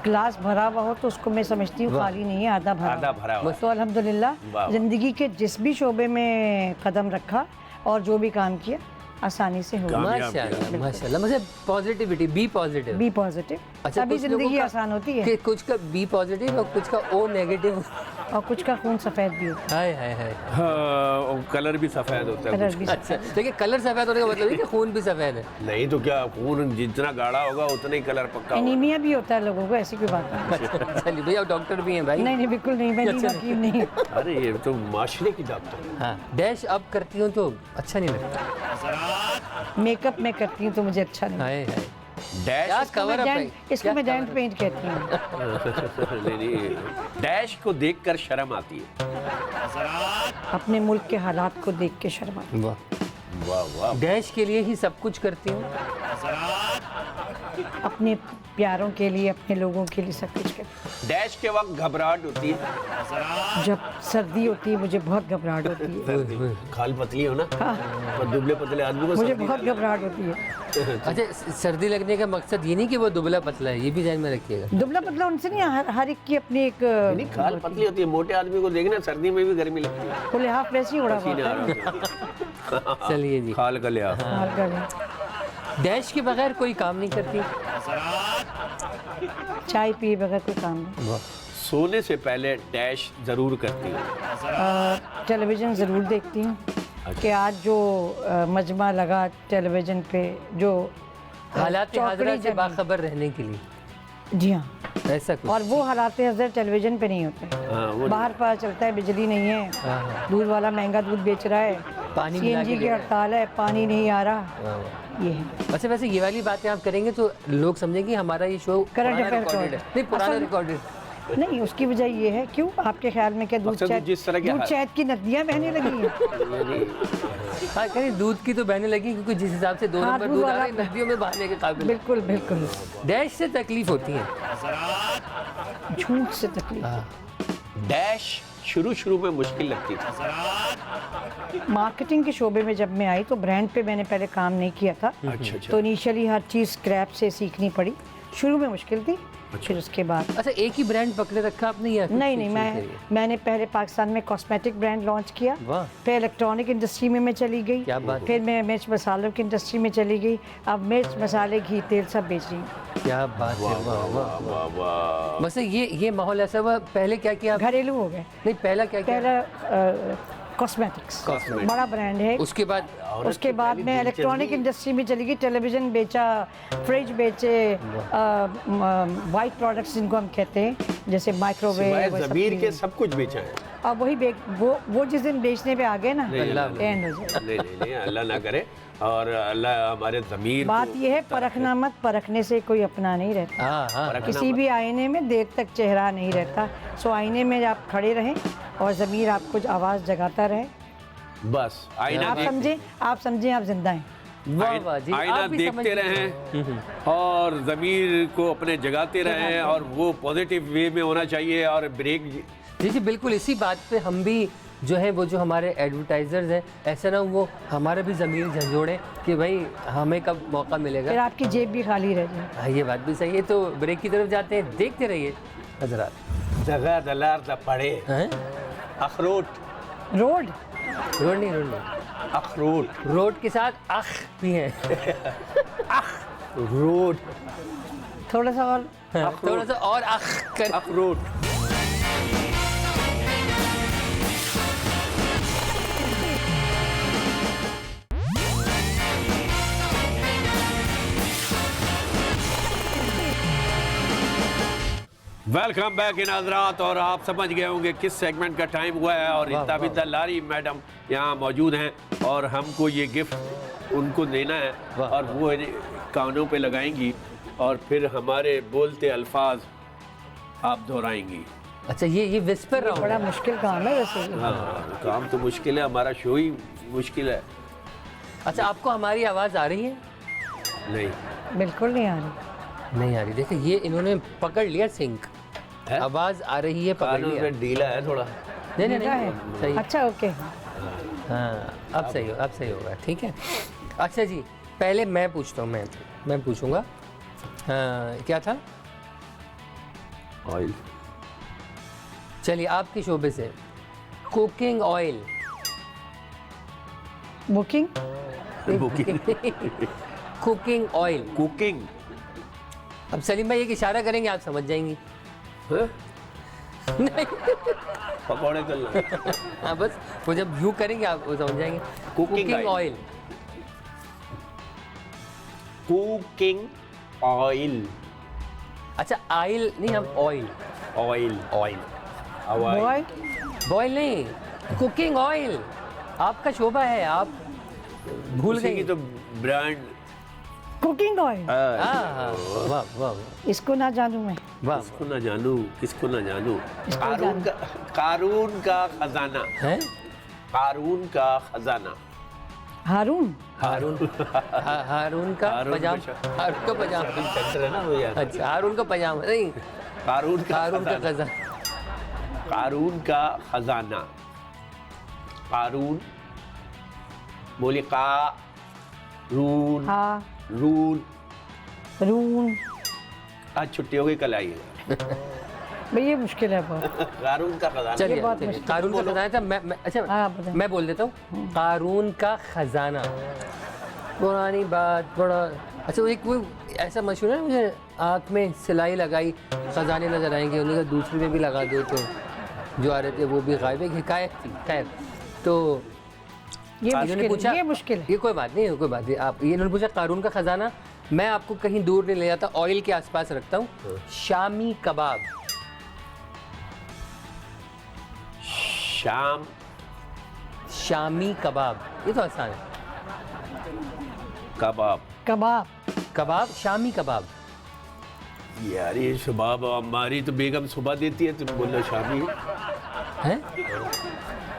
ग्लास भरा हुआ हो तो उसको मैं समझती हूँ खाली नहीं है, आधा भरा हुआ। तो अल्हम्दुलिल्लाह ज़िंदगी के जिस भी शोबे में कदम रखा और जो भी काम किया आसानी से हो गया। माशाल्लाह माशाल्लाह। मतलब positivity, be positive. Be positive. अच्छा, तभी कुछ लोगों ज़िंदगी का- आसान होती है। कि कुछ का बी पॉजिटिव और कुछ का ओ नेगेटिव। और कुछ का खून सफ़ेद भी होता हाय हाय हाय। हाँ, कलर भी सफेद होता है, है कलर कुछ। भी अच्छा, देखिए कलर सफ़ेद होने का मतलब है कि खून भी सफ़ेद है। नहीं तो क्या, खून जितना गाढ़ा होगा उतना ही कलर पक्का होगा। एनीमिया भी होता है लोगों को, ऐसी कोई बात नहीं। चलिए भैया, डॉक्टर भी हैं भाई। नहीं नहीं बिल्कुल नहीं, मैं नहीं वकील नहीं। अरे ये तो माशरे की डॉक्टर है। हाँ, डैश अब करती हूँ तो अच्छा नहीं लगता। मेकअप में करती हूँ तो मुझे अच्छा नहीं। हाय हाय। डैश क्या कवर अप है? इसको क्या मैं cover डेंट up? पेंट कहती हूँ। नहीं, डैश को देखकर शर्म आती है। अपने मुल्क के हालात को देख के शर्मा। वाह। वाह वाह। डैश के लिए ही सब कुछ करती हूँ। अपने प्यारों के लिए, अपने लोगों के लिए सब कुछ करती डैश के वक्त घबराहट होती है। हूँ। जब सर्दी होती है मुझे बहुत घबराहट होती है। खाल पतली हो ना, और दुबले पतले आदमी को मुझे सर्दी- बहुत घबराहट होती है। अच्छा, सर्दी लगने का मकसद ये नहीं कि वो दुबला पतला है, ये भी ध्यान में रखिएगा। दुबला पतला उनसे नहीं, हर एक की अपनी एक नहीं, खाल पतली होती है। मोटे आदमी को देखना, सर्दी में भी गर्मी लगती है। फुल हाफ वैसे ही उड़ा हुआ पसीने आ होता रहे होते हैं। चलिए जी। खाल का लिया। है। हाल का नहीं। डैश के बगैर कोई काम नहीं करती। चाय पिए बगैर कोई काम नहीं। वाह। सोने से पहले डैश जरूर करती हूँ। टेलीविज़न ज़रूर देखती हूँ कि आज जो मजमा लगा टेलीविज़न पे, जो हालात चौकड़ी हाजरा से जमी। बाखबर रहने के लिए, जी हाँ। ऐसा कुछ। और वो हालात हज़र टेलीविज़न पे नहीं होते। हाँ, वो बाहर पता चलता है बिजली नहीं है, हाँ, हाँ। दूध वाला महंगा दूध बेच रहा है, पानी मिला के सीएनजी दे की रहा है। हड़ताल है, पानी नहीं आ रहा, वाह, वाह। ये है। अच्छा, वैसे ये वाली बातें आप करेंगे तो लोग समझेंगे हमारा ये शो पुराना अफेयर रिकॉर्डेड है। रिकॉर्ड। नहीं, पुराना असल- रिकॉर्डेड। नहीं, उसकी वजह ये है, क्यों आपके ख्याल में क्या दूध मकसद शहद जिस तरह के दूध हाल- शहद की नदियाँ बहने लगी हैं? हाँ, कहीं दूध की तो बहने लगी, क्योंकि जिस हिसाब से 2 हाँ, नंबर दूध दूध आ वाला- रहे हैं, नदियों में बहाने के काबिल है। बिल्कुल बिल्कुल। डैश से तकलीफ होती है। झूठ से तकलीफ। हाँ। डैश शुरू में मुश्किल लगती थी। मार्केटिंग के शोबे में जब मैं आई तो ब्रांड पे मैंने पहले काम नहीं किया था, अच्छा तो इनिशियली हर चीज़ स्क्रैप से सीखनी पड़ी। शुरू में मुश्किल थी, फिर उसके बाद अच्छा, एक ही ब्रांड पकड़े रखा आपने या कुछ नहीं नहीं, चीज़ करी है? मैंने पहले पाकिस्तान में कॉस्मेटिक ब्रांड लॉन्च किया, वाह। फिर इलेक्ट्रॉनिक इंडस्ट्री में मैं चली गई, क्या बात है। फिर मैं मिर्च मसालों की इंडस्ट्री में चली गई। अब मिर्च मसाले घी तेल सब बेच रही हूँ। क्या बात है। वाह वाह। वाह वाह। वैसे ये माहौल ऐसा हुआ, पहले क्या किया आप? घरेलू हो गए। नहीं, पहला क्या किया? पहला कॉस्मेटिक्स Cosmetics। बड़ा ब्रांड है। उसके बाद उसके बाद मैं इलेक्ट्रॉनिक इंडस्ट्री में चली गई, टेलीविज़न बेचा, फ्रिज बेचे, वाइट प्रोडक्ट्स जिनको हम कहते हैं, जैसे माइक्रोवेव, सिवाय ज़मीर के सब कुछ बेचा है। अब वही वो जिस दिन बेचने पे आ गए ना, नहीं, अल्लाह। एंड हो जाए। नहीं, अल्लाह ना करे। और अल्लाह हमारे ज़मीर बात को ये है, परखना मत, परखने से कोई अपना नहीं रहता। हाँ हाँ। परखना किसी मत। भी आईने में देर तक चेहरा नहीं रहता। सो आईने में आप खड़े रहें और ज़मीर आपको आवाज़ जगाता रहे। बस आईना आप समझें आप जिंदा हैं। वाह वाह जी, आईना आप भी समझ देखते गए। रहें और ज़मीर को अपने जगाते रहें, और वो पॉजिटिव वे में होना चाहिए। और ब्रेक जी जी बिल्कुल, इसी बात पे हम भी जो है, वो जो हमारे एडवर्टाइजर्स हैं, ऐसा ना हो वो हमारा भी ज़मीर झंझोड़े कि भाई हमें कब मौका फिर मिलेगा। आपकी जेब भी खाली रह जाए। हाँ, ये बात भी सही है। तो ब्रेक की तरफ जाते हैं, देखते रहिए हजरात। जगह दलार द पड़े हैं? अखरोट। रोड रोड नहीं, अखरोट। रोड के साथ अख भी है। रोड। थोड़ा सा और थोड़ा सा और अख कर। अखरोट। वेलकम बैक इन हजरात। और आप समझ गए होंगे किस सेगमेंट का टाइम हुआ है। और वाह, ताबिदा लारी मैडम यहाँ मौजूद हैं और हमको ये गिफ्ट उनको देना है, वाह। और वो कानों पे लगाएंगी और फिर हमारे बोलते अल्फाज आप दोहराएंगी। अच्छा, ये विस्पर रहा बड़ा हूँ। मुश्किल काम है वैसे। हाँ, काम तो मुश्किल है, हमारा शो ही मुश्किल है। अच्छा, आपको हमारी आवाज़ आ रही है? नहीं बिल्कुल नहीं आ रही। नहीं आ रही। देखिए, ये इन्होंने पकड़ लिया सिंक, है? आवाज़ आ रही है, पकड़ कानों लिया। में ढीला है थोड़ा। नहीं नहीं क्या नहीं, है? सही। अच्छा ओके। हाँ, अब सही होगा, ठीक है। अच्छा जी, पहले मैं पूछता हूँ, मैं पूछूंगा। हाँ, क्या था? ऑयल। चलिए आपके शोबे से, cooking oil. Booking, booking, cooking oil. Cooking. अब सलीम भाई एक इशारा करेंगे आप समझ जाएंगी। नहीं, पकौड़े तलना। हाँ बस वो जब यू करेंगे आप वो समझ जाएंगे। Cooking oil. Cooking oil. अच्छा ऑयल नहीं, हम oil. Oil, oil, boy, boil नहीं, कुकिंग ऑयल। आपका शोबा है, आप भूल उसी गए। की तो ब्रांड। Cooking oil. हाँ, वाह वाह इसको ना जानूं मैं। वाह। किसको ना जानूं, किसको ना जानूं। इसको कारून का खजाना। हैं? कारून का खजाना। हारून, हारून हारून का पजामा। हारून का पजामा। सेक्टर है ना वो यार। अच्छा हारून का पजामा नहीं, कारून का हारून का खजाना। खजाना। कारून का खजाना। कारून, बोलिए कारून। हा, रून। रून। आज छुट्टी हो गई, कल आइएगा। भाई ये मुश्किल है बहुत। कारून का खजाना। चलिए बहुत चलिए, मुश्किल। कारून का खजाना था। मैं अच्छा हाँ, बताएं। मैं बोल देता हूँ, कारून का खजाना। पुरानी बात, बड़ा अच्छा। एक वो ऐसा मशहूर है, मुझे आँख में सिलाई लगाई खजाने नजर आएंगे, उन्होंने कहा दूसरे में भी लगा दो, तो जो आ रहे थे वो भी गायब। एक हिकायत थी। खैर, तो ये इन्होंने मुश्किल पूछा, है, ये मुश्किल है। ये कोई बात नहीं, कोई बात नहीं। आप ये इन्होंने पूछा कारून का खजाना, मैं आपको कहीं दूर नहीं ले जाता, ऑयल के आसपास रखता हूँ। शामी कबाब। शाम, शामी कबाब, ये तो आसान है। कबाब। कबाब, कबाब, शामी कबाब। यार ये शबाब हमारी तो बेगम सुबह देती है, तुम बोलो शामी। हैं?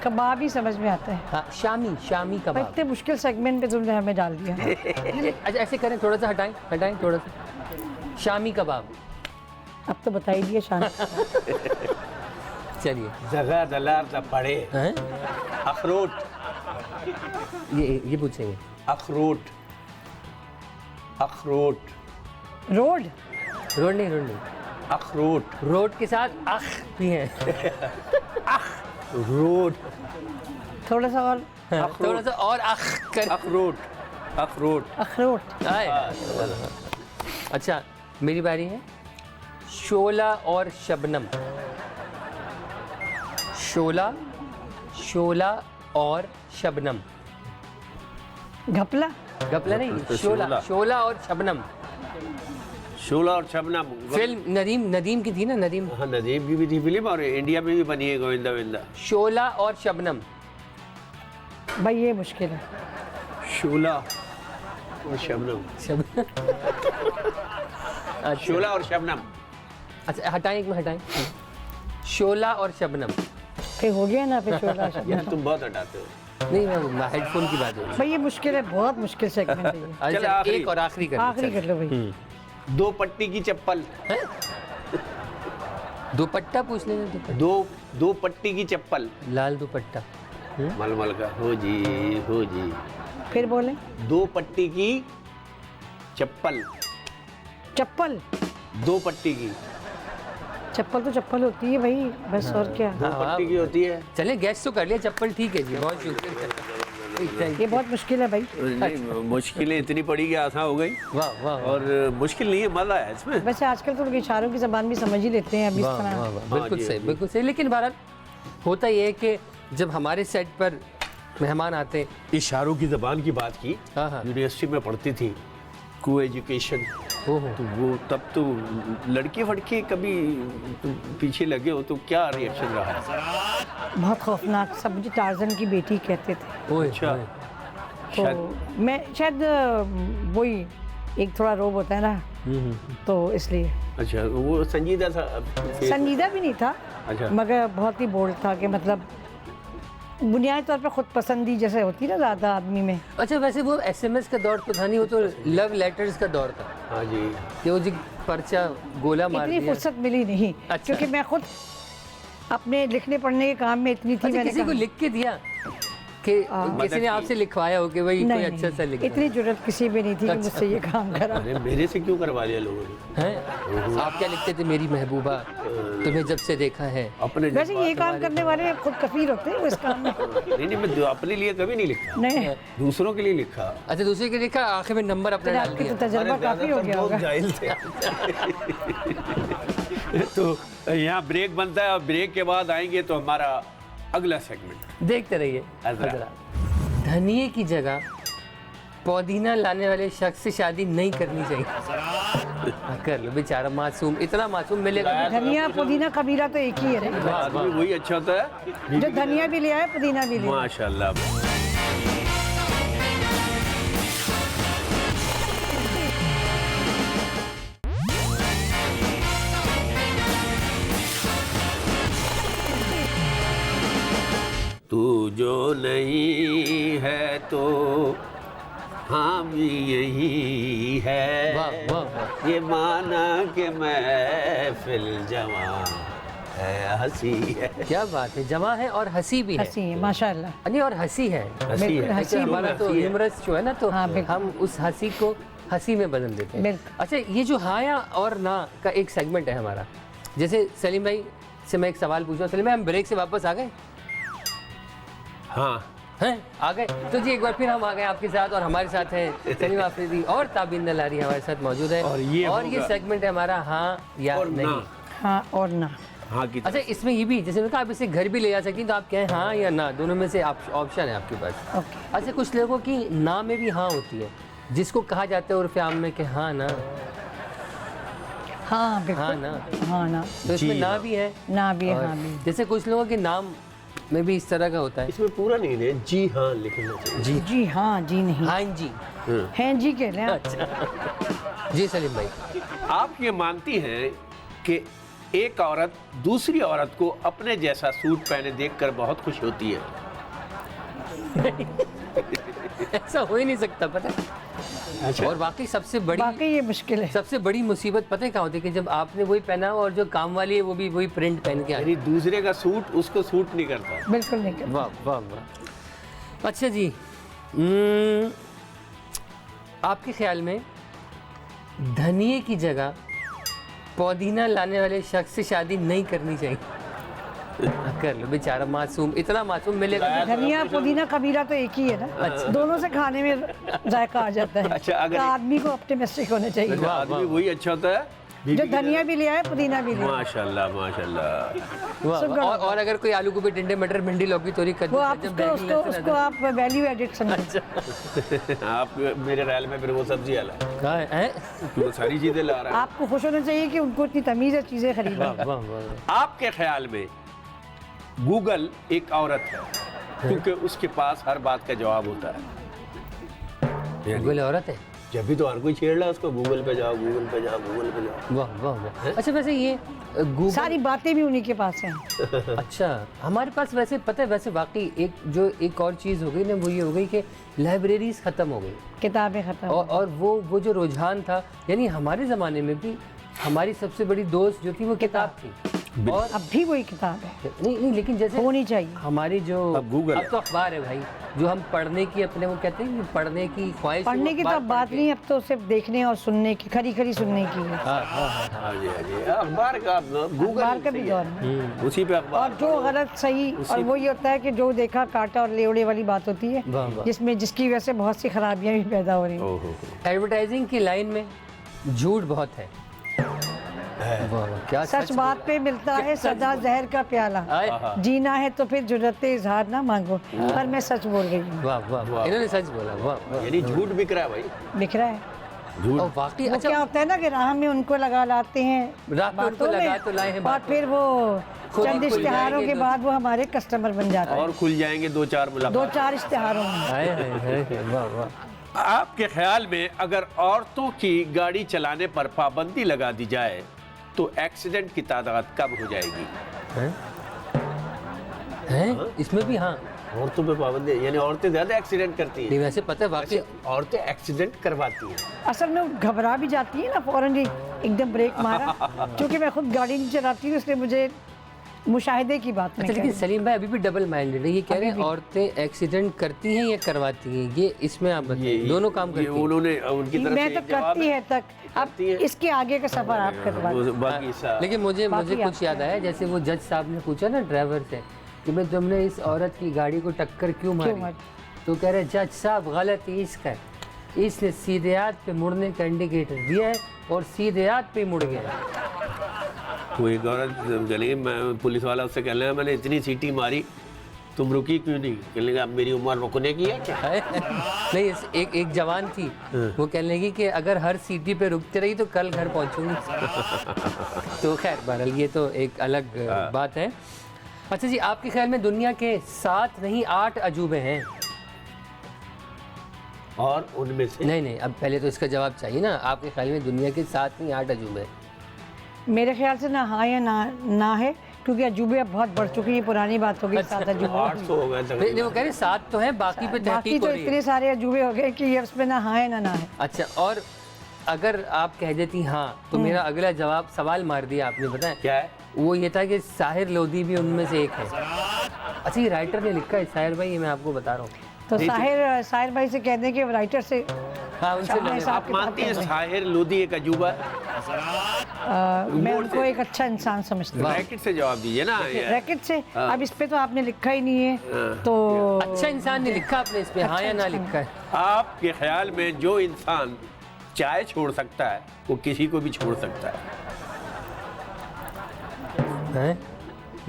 कबाब ही समझ में आता है। हाँ, शामी, शामी भाई कबाब। इतने मुश्किल सेगमेंट पे तुमने हमें डाल दिया। अच्छा ऐसे करें, थोड़ा सा हटाएं, हटाएं थोड़ा सा। शामी कबाब। अब तो बता ही दिया शान। चलिए। जगह दलार न पड़े। हैं? अखरोट। ये पूछेंगे। अखरोट, अखरोट, रोड, रोड नहीं, रोड नहीं, अखरोट, रोड के साथ अख भी है। रोड, थोड़ा सा और, थोड़ा सा और अख कर। अखरोट, अखरोट। अखरोट। आए। अच्छा मेरी बारी है। शोला और शबनम। शोला, शोला और शबनम। घपला, घपला नहीं, तो शोला, शोला और शबनम। शोला और शबनम। फिल्म नदीम, नदीम की थी ना, नदीम। हाँ, नदीम की भी थी फिल्म, और इंडिया में भी बनी है गोविंदा विंदा। शोला और शबनम। भाई ये मुश्किल है। शोला और शबनम। शबनम। अच्छा, शोला और शबनम। अच्छा हटाएं, एक में हटाएं। शोला और शबनम। फिर हो गया ना, फिर शोला यार शबनम। तुम बहुत हटाते हो। नहीं, मैं हेडफोन की बात हो रही है। भाई ये मुश्किल है, बहुत मुश्किल सेगमेंट है ये। अच्छा, चलो, आखिरी। एक और आखिरी कर आखिरी कर लो भाई। दो पट्टी की चप्पल। दुपट्टा पूछ लेंगे। दुपट्टा, दो पट्टी की चप्पल। लाल दुपट्टा। मलमल का। हो जी, हो जी। फिर बोले दो पट्टी की चप्पल। चप्पल, दो पट्टी की। चप्पल तो चप्पल होती है भाई, बस और क्या। दो पट्टी की होती है। चलिए गैस तो कर लिया, चप्पल ठीक है जी, बहुत शुक्रिया। ये बहुत मुश्किल है भाई। नहीं, मुश्किलें इतनी पड़ी कि आसान हो गई। वाह वाह और मुश्किल नहीं है, मजा है इसमें। वैसे आजकल तो लोग इशारों की जबान भी समझ ही लेते हैं अब इस वाह तरह। वाह वाह, बिल्कुल जी, सही, जी। बिल्कुल सही। लेकिन भारत होता ये है कि जब हमारे सेट पर मेहमान आते हैं। इशारों की जबान की बात की। हाँ, हाँ। यूनिवर्सिटी में पढ़ती थी, को एजुकेशन। ओहो, तो वो तब तो लड़के फड़के कभी पीछे लगे हो तो क्या रिएक्शन रहा? बहुत खौफनाक, सब मुझे टार्जन की बेटी कहते थे। ओए, अच्छा। ओए। तो मैं शायद वही एक थोड़ा रोब होता है ना, तो इसलिए। अच्छा, वो संजीदा सा संजीदा भी नहीं था, अच्छा। मगर बहुत ही बोल्ड था कि मतलब बुनियादी तौर पर खुद पसंदी जैसे होती ना ज़्यादा आदमी में। अच्छा वैसे वो एसएमएस का दौर तो था नहीं, वो तो लव लेटर्स का दौर था हाँ जी। कि वो जी पर्चा गोला मार इतनी दिया। फुर्सत मिली नहीं, अच्छा। क्योंकि मैं खुद अपने लिखने पढ़ने के काम में इतनी थी। अच्छा, मैंने किसी को कहा- लिख के दिया? कि किसी ने आपसे लिखवाया हो कि भाई कोई अच्छा सा लिख इतनी जरूरत किसी भी नहीं थी कि मुझसे ये काम करा। अरे मेरे से क्यों करवा लिया लोगों ने? हैं आप क्या लिखते थे? मेरी महबूबा तुम्हें जब से देखा है। अपने वैसे ये काम करने वाले खुद कफील होते हैं इस काम में। नहीं, मैं अपने लिए कभी नहीं लिखा, नहीं, दूसरों के लिए लिखा। अच्छा, दूसरे के लिखा, आखिर में नंबर अपना डाल आपके दिया। तो तजर्बा काफी हो गया होगा। जाहिल थे। तो यहाँ ब्रेक बनता है और ब्रेक के बाद आएंगे तो हमारा अगला सेगमेंट देखते रहिए। अजरा। धनिये की जगह पुदीना लाने वाले शख्स से शादी नहीं करनी चाहिए। कर लो बेचारा, मासूम, इतना मासूम मिलेगा। धनिया पुदीना कबीरा तो एक ही है ना। आदमी वही अच्छा होता है जो धनिया भी ले आए पुदीना भी ले आए। माशाल्लाह। तू जो नहीं है तो हम यही है, वाह वाह वाह। ये माना कि महफिल जवां है, हंसी है। क्या बात है, जमा है और हंसी भी है। हंसी है माशाल्लाह। नहीं, और हंसी है। हंसी बिल्कुल है। हंसी अच्छा, हमारा तो हंसी है। ह्यूमरस जो है ना, तो हाँ, बिल्कुल। हम उस हंसी को हंसी में बदल देते हैं। बिल्कुल। अच्छा, ये जो हाँ या और ना का एक सेगमेंट है हमारा। जैसे सलीम भाई से मैं एक सवाल पूछूं। सलीम भाई, हम ब्रेक से वापस आ गए हाँ, हैं? आ गए तो जी एक बार फिर हम आ गए आपके साथ, और हमारे साथ हैं सलीम आफरीदी और ताबिन दलारी हमारे साथ मौजूद है। और ये सेगमेंट है हमारा हाँ या और नहीं। ना। हाँ और ना। हाँ की अच्छा, इसमें ये भी, जैसे मैंने कहा आप इसे घर भी ले जा सकती हैं, तो आप कहें हाँ या ना, दोनों में से ऑप्शन है आपके पास। ओके। अच्छा, कुछ लोगों की ना में भी हाँ होती है, जिसको कहा जाता है उर्फ आम में कि हाँ ना, हाँ बिल्कुल। हाँ ना। हाँ ना। तो इसमें जी ना हाँ। भी है, ना भी है, और हाँ भी। जैसे कुछ लोगों के नाम में भी इस तरह का होता है। इसमें पूरा नहीं है, जी हाँ लिखना चाहिए। जी जी हाँ जी नहीं। हाँ जी। हैं जी कह लें आप। अच्छा जी सलीम भाई, आप ये मानती हैं कि एक औरत दूसरी औरत को अपने जैसा सूट पहने देखकर बहुत खुश होती है? ऐसा हो ही नहीं सकता, पता है। अच्छा। और वाकई सबसे बड़ी, वाकई ये मुश्किल है। सबसे बड़ी मुसीबत पता है क्या होती है? कि जब आपने वही पहना हो और जो काम वाली है वो भी वही प्रिंट पहन के आ रही यानी दूसरे का सूट उसको सूट नहीं करता। बिल्कुल नहीं है। कर। वाह वाह वाह। अच्छा जी, आपके ख्याल में धनिये की जगह पुदीना लाने वाले शख्स से शादी नहीं करनी चाहिए? कर लो बेचारा, मासूम, इतना मासूम मिलेगा। धनिया पुदीना कबीरा तो एक ही है ना। दोनों से खाने में जायका आ जाता है। अच्छा, अगर तो आदमी को ऑप्टिमिस्टिक होना चाहिए। अच्छा, आदमी वही अच्छा होता है जो धनिया भी ले आए पुदीना भी ले आए। माशाल्लाह माशाल्लाह। वाह, वाह। और अगर कोई आलू गोभी, टिंडे, मटर, भिंडी, लौकी, तोरी, वो कद्दू, आप सजन, उसको बैंगन, उसको लहसुन, उसको आप वैल्यू एडिट समझें। अच्छा आप मेरे ख्याल में फिर वो सब्जी वाला है, कहाँ है? वो सारी चीजें ला रहा है। आपको खुश होना चाहिए कि उनको इतनी तमीज़ है चीज़ें वाह खरीदना। वाह वाह। आपके ख्याल में गूगल एक औरत है क्योंकि उसके पास हर बात का जवाब होता है? गूगल औरत है? जब भी तो हर कोई छेड़ रहा है उसको, गूगल पे जाओ, गूगल पे जाओ, गूगल पे जाओ। वाह वाह वाह। अच्छा, वैसे ये गूगल, सारी बातें भी उन्हीं के पास हैं। अच्छा हमारे पास वैसे पता है, वैसे वाकई एक और चीज़ हो गई ना, वो ये हो गई कि लाइब्रेरीज ख़त्म हो गई, किताबें खत्म। और वो जो रुझान था, यानी हमारे ज़माने में भी हमारी सबसे बड़ी दोस्त जो थी वो किताब थी। और अब भी वही किताब है, नहीं, लेकिन जैसे होनी चाहिए। हमारी जो अब गूगल अब तो अखबार है भाई, जो हम पढ़ने की अपने, वो कहते हैं कि पढ़ने की ख्वाहिश, पढ़ने की तो अब बात नहीं, अब तो सिर्फ देखने और सुनने की, खरी खरी सुनने की है। हाँ हाँ हाँ। हाँ जी, हाँ जी। अखबार का गूगल अखबार का भी सही दौर है। है। उसी पे अखबार। और जो गलत सही, और वो ये होता है कि जो देखा काटा और लेवड़े वाली बात होती है, वाह, वाह। जिसमें जिसकी वजह से बहुत सी खराबियां भी पैदा हो रही हैं। ओहो। एडवर्टाइजिंग की लाइन में झूठ बहुत है। वाह वाह, क्या सच बात पे मिलता है सदा जहर का प्याला। आए। जीना है तो फिर जुर्रत इजहार ना मांगो। पर मैं सच बोल रही हूँ। वाह वाह वाह, इन्होंने सच बोला। वाह वाह। यानी झूठ बिक रहा है भाई, दिख रहा है झूठ। और वाकई वो अच्छा, क्या होता है ना कि राह में उनको लगा लाते हैं राह में उनको बातों लगा में, तो लाए हैं और बातों फिर वो खुद ही चंद खुल इश्तिहारों जाएंगे के तो- बाद वो हमारे कस्टमर बन जाते हैं। और खुल जाएंगे दो चार दो मुलाकात। चार इश्तिहारों में। हाय हाय हाय, वाह वाह। आपके ख्याल में अगर औरतों की गाड़ी चलाने पर पाबंदी लगा दी जाए तो एक्सीडेंट की तादाद कम हो जाएगी? हैं? इसमें भी हाँ। औरतों पे पाबंदी, यानी औरतें ज्यादा एक्सीडेंट करती नहीं, हैं। वैसे पता है वाकई औरतें एक्सीडेंट करवाती हैं। असल में वो घबरा भी जाती है ना, फौरन ही एकदम ब्रेक मारा। क्योंकि मैं खुद गाड़ी नहीं चलाती हूँ, इसलिए मुझे मुशाहिदे की बात मैं अच्छा, कह लेकिन रही सलीम भाई अभी भी डबल माइंडेड है। ये कह रहे हैं औरतें एक्सीडेंट करती हैं या करवाती हैं, ये इसमें आप बताइए, दोनों काम करती हैं। उन्होंने उनकी हूँ। तरफ मैं से तो एक जवाब करती है तक, अब इसके आगे का सफ़र आप करवा। बाकी लेकिन मुझे बाकी कुछ आपके याद आया, जैसे वो जज साहब ने पूछा ना ड्राइवर से कि भाई तुमने इस औरत की गाड़ी को टक्कर क्यों मारी, तो कह रहे जज साहब गलत है इसका, इसने सीधे हाथ पे मुड़ने का इंडिकेटर दिया है और सीधे हाथ पे मुड़ गया। वो एक औरत चली, मैं पुलिस वाला उससे कहने लगा मैंने इतनी सीटी मारी तुम रुकी क्यों नहीं, कहने लगा अब मेरी उम्र रुकने की है क्या? नहीं, एक जवान थी, वो कहने लगी कि अगर हर सीटी पे रुकते रही तो कल घर पहुंचूंगी। तो खैर बहरहाल ये तो एक अलग बात है। अच्छा जी, आपके ख्याल में दुनिया के 7 नहीं 8 अजूबे हैं? और उनमें से नहीं, अब पहले तो इसका जवाब चाहिए ना। आपके ख्याल में दुनिया के 7 नहीं 8 अजूबे? मेरे ख्याल से ना हाँ या ना है, क्योंकि अजूबे अब बहुत बढ़ चुकी है, पुरानी बात हो गई। 7 अजूबे 800 हो गए नहीं, वो कह रहे 7 तो है, बाकी पे बाकी तहकीक तो हो रही है। इतने सारे अजूबे हो गए कि उस पे ना हाँ है ना है। अच्छा, और अगर आप कह देती हाँ तो मेरा अगला जवाब सवाल मार दिया आपने, बताया क्या है? वो ये था कि साहिर लोधी भी उनमें से एक है। अच्छा, ये राइटर ने लिखा है साहिर भाई, ये मैं आपको बता रहा हूँ। तो साहिर भाई से कह दें कि राइटर से हाँ, उनसे शामिल लेने। साहब आप मानती हैं साहिर लोधी एक अजूबा है? मैं उनको एक अच्छा इंसान समझती हूँ। रैकेट से जवाब दीजिए ना। रैकेट से अब इस पे तो आपने लिखा ही नहीं है, तो अच्छा इंसान ने लिखा आपने इस पे हाँ या ना लिखा है? आपके ख्याल में जो इंसान चाय छोड़ सकता है वो किसी को भी छोड़ सकता है? हैं?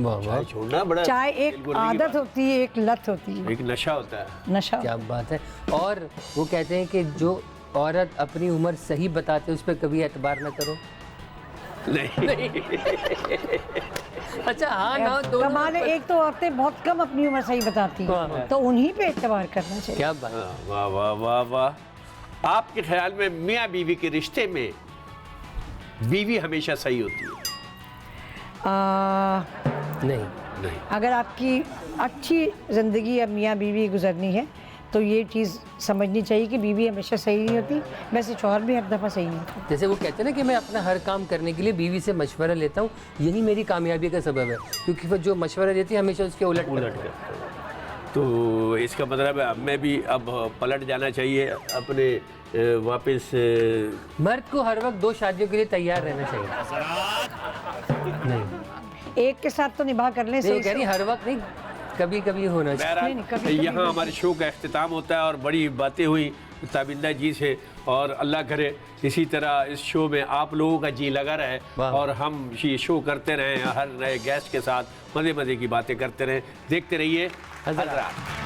वाह वाह, चाय छोड़ना बड़ा चाय एक दिल गोलने की आदत होती है, एक लत होती है, बात- एक नशा होता है। नशा। क्या बात है। और वो कहते हैं कि जो औरत अपनी उम्र सही बताते उस पर कभी एतबार ना करो। नहीं, अच्छा, हाँ ना दोनों कमाल है, एक तो औरतें बहुत कम अपनी उम्र सही बताती हाँ। हैं, तो उन्हीं पे एतबार करना चाहिए। क्या बात। वाह वाह वाह वाह। आपके ख्याल में मियाँ बीवी के रिश्ते में बीवी हमेशा सही होती है? नहीं, नहीं। अगर आपकी अच्छी ज़िंदगी अब मियाँ बीवी गुजरनी है तो ये चीज़ समझनी चाहिए कि बीवी हमेशा सही नहीं होती, वैसे शौहर भी हर दफ़ा सही नहीं होता। जैसे वो कहते हैं ना कि मैं अपना हर काम करने के लिए बीवी से मशवरा लेता हूँ, यही मेरी कामयाबी का सबब है, क्योंकि वो जो मशवरा देती है हमेशा उसके उलट करता है। तो इसका मतलब है अब मैं भी अब पलट जाना चाहिए अपने वापस। मर्द को हर वक्त 2 शादियों के लिए तैयार रहना चाहिए। नहीं, एक के साथ तो निभा कर लें, नहीं, सही वो कह रही हर वक्त नहीं, कभी कभी होना चाहिए। नहीं, कभी-कभी यहाँ हमारे शो का अख्तिताम होता है और बड़ी बातें हुई ताबिंदा जी से, और अल्लाह करे इसी तरह इस शो में आप लोगों का जी लगा रहे और हम ये शो करते रहें, हर नए गेस्ट के साथ मज़े मज़े की बातें करते रहें। देखते रहिए हज़रात।